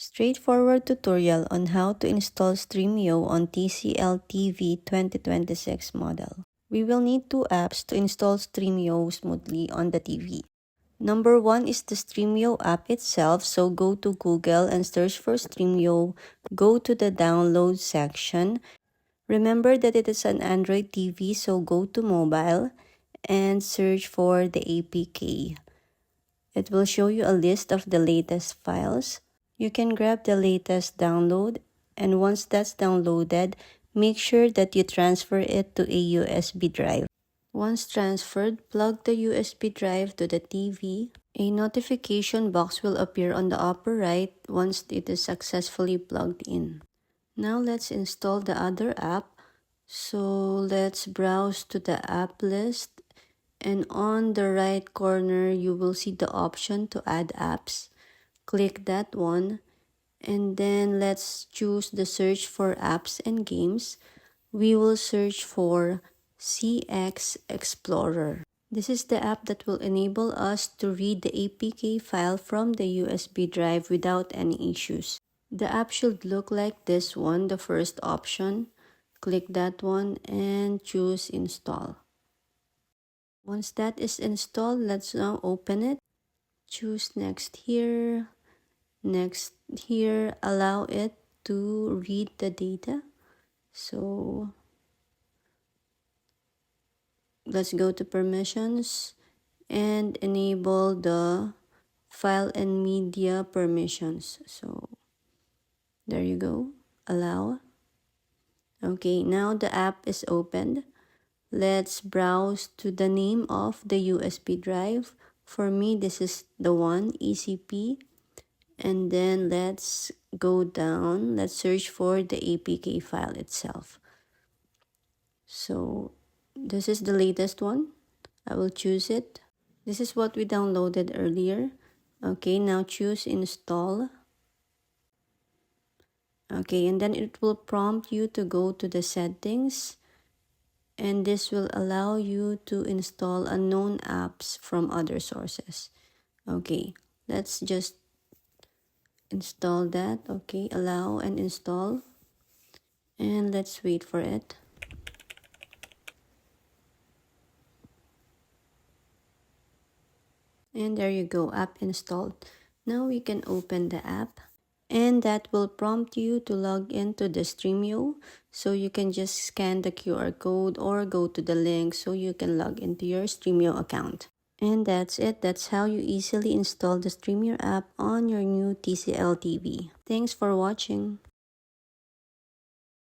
Straightforward tutorial on how to install Stremio on TCL TV 2026 model. We will need two apps to install Stremio smoothly on the TV. Number one is the Stremio app itself, so go to Google and search for Stremio. Go to the download section. Remember that it is an Android TV, so go to mobile and search for the APK. It will show you a list of the latest files. You can grab the latest download, and once that's downloaded, make sure that you transfer it to a USB drive. Once transferred, plug the USB drive to the TV. A notification box will appear on the upper right once it is successfully plugged in. Now let's install the other app. So let's browse to the app list, and on the right corner you will see the option to add apps. Click that one, and then let's choose the search for apps and games. We will search for CX Explorer. This is the app that will enable us to read the APK file from the USB drive without any issues. The app should look like this one, the first option. Click that one and choose install. Once that is installed, let's now open it. Choose next here. Next here, allow it to read the data. So let's go to permissions and enable the file and media permissions. So there you go, allow. Okay, now the app is opened. Let's browse to the name of the USB drive. For me, this is the one, ECP. And then let's go down. Let's search for the APK file itself. So this is the latest one. I will choose it. This is what we downloaded earlier. Okay, now choose install. Okay, and then it will prompt you to go to the settings. And this will allow you to install unknown apps from other sources. Okay, let's just install that. Okay, allow and install, and let's wait for it. And there you go, app installed. Now we can open the app, and that will prompt you to log into the Stremio. So you can just scan the QR code or go to the link so you can log into your Stremio account. And that's it. That's how you easily install the Stremio app on your new TCL TV. Thanks for watching.